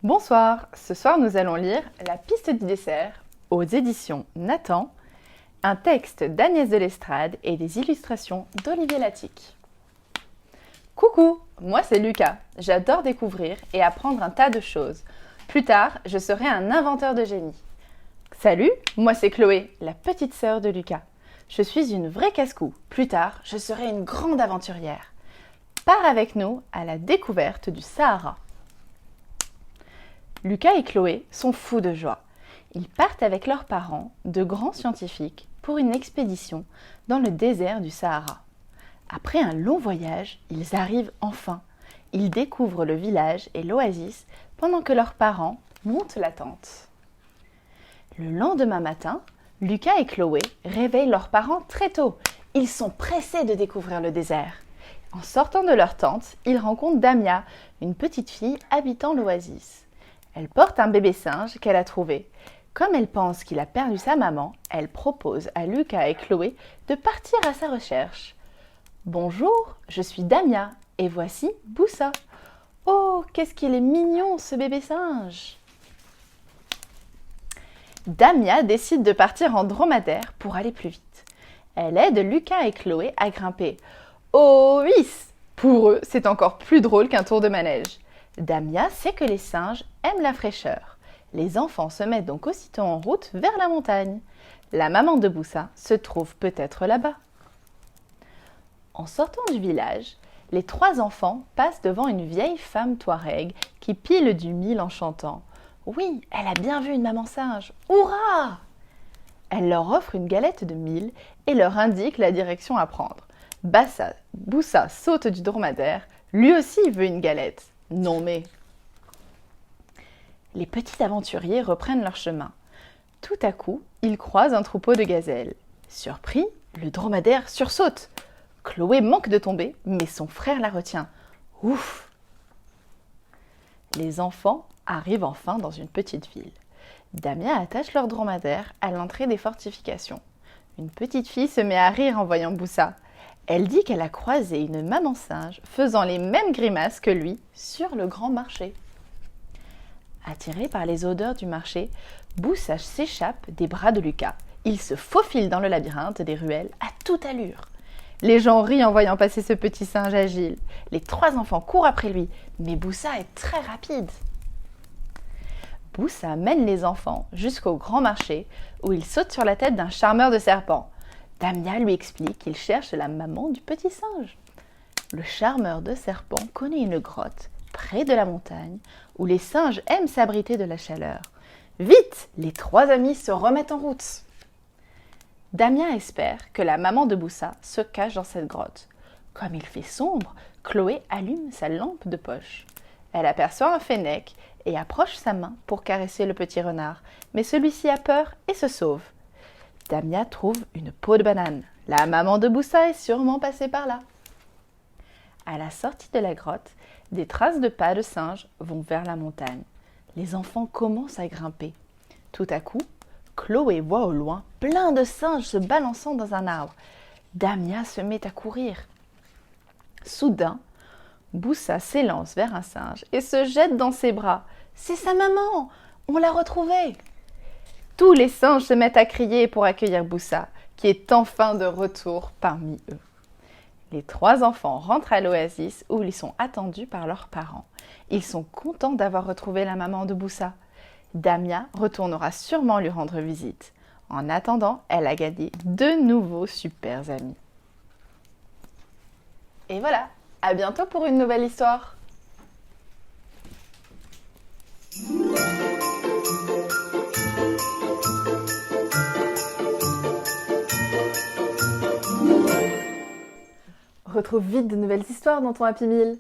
Bonsoir, ce soir nous allons lire La piste du dessert aux éditions Nathan, un texte d'Agnès de Lestrade et des illustrations d'Olivier Latic. Coucou, moi c'est Lucas, j'adore découvrir et apprendre un tas de choses. Plus tard, je serai un inventeur de génie. Salut, moi c'est Chloé, la petite sœur de Lucas. Je suis une vraie casse-cou, plus tard, je serai une grande aventurière. Pars avec nous à la découverte du Sahara. Lucas et Chloé sont fous de joie. Ils partent avec leurs parents, de grands scientifiques, pour une expédition dans le désert du Sahara. Après un long voyage, ils arrivent enfin. Ils découvrent le village et l'oasis pendant que leurs parents montent la tente. Le lendemain matin, Lucas et Chloé réveillent leurs parents très tôt. Ils sont pressés de découvrir le désert. En sortant de leur tente, ils rencontrent Damia, une petite fille habitant l'oasis. Elle porte un bébé singe qu'elle a trouvé. Comme elle pense qu'il a perdu sa maman, elle propose à Lucas et Chloé de partir à sa recherche. « Bonjour, je suis Damia et voici Boussa. Oh, qu'est-ce qu'il est mignon ce bébé singe !» Damia décide de partir en dromadaire pour aller plus vite. Elle aide Lucas et Chloé à grimper. Oh oui, pour eux, c'est encore plus drôle qu'un tour de manège. Damia sait que les singes aiment la fraîcheur. Les enfants se mettent donc aussitôt en route vers la montagne. La maman de Boussa se trouve peut-être là-bas. En sortant du village, les trois enfants passent devant une vieille femme touareg qui pile du mil en chantant « Oui, elle a bien vu une maman singe. Hourra !» Elle leur offre une galette de mil et leur indique la direction à prendre. Boussa saute du dromadaire. Lui aussi veut une galette. Non mais... Les petits aventuriers reprennent leur chemin. Tout à coup, ils croisent un troupeau de gazelles. Surpris, le dromadaire sursaute. Chloé manque de tomber, mais son frère la retient. Ouf! Les enfants arrivent enfin dans une petite ville. Damia attache leur dromadaire à l'entrée des fortifications. Une petite fille se met à rire en voyant Boussa. Elle dit qu'elle a croisé une maman singe faisant les mêmes grimaces que lui sur le grand marché. Attiré par les odeurs du marché, Boussa s'échappe des bras de Lucas. Il se faufile dans le labyrinthe des ruelles à toute allure. Les gens rient en voyant passer ce petit singe agile. Les trois enfants courent après lui, mais Boussa est très rapide. Boussa mène les enfants jusqu'au grand marché où il saute sur la tête d'un charmeur de serpents. Damia lui explique qu'il cherche la maman du petit singe. Le charmeur de serpents connaît une grotte près de la montagne où les singes aiment s'abriter de la chaleur. Vite, les trois amis se remettent en route. Damia espère que la maman de Boussa se cache dans cette grotte. Comme il fait sombre, Chloé allume sa lampe de poche. Elle aperçoit un fennec et approche sa main pour caresser le petit renard, mais celui-ci a peur et se sauve. Damia trouve une peau de banane. La maman de Boussa est sûrement passée par là. À la sortie de la grotte, des traces de pas de singe vont vers la montagne. Les enfants commencent à grimper. Tout à coup, Chloé voit au loin plein de singes se balançant dans un arbre. Damia se met à courir. Soudain, Boussa s'élance vers un singe et se jette dans ses bras. « C'est sa maman! On l'a retrouvée !» Tous les singes se mettent à crier pour accueillir Boussa, qui est enfin de retour parmi eux. Les trois enfants rentrent à l'oasis où ils sont attendus par leurs parents. Ils sont contents d'avoir retrouvé la maman de Boussa. Damia retournera sûrement lui rendre visite. En attendant, elle a gagné 2 nouveaux super amis. Et voilà, à bientôt pour une nouvelle histoire. Retrouve vite de nouvelles histoires dans ton Happy Meal.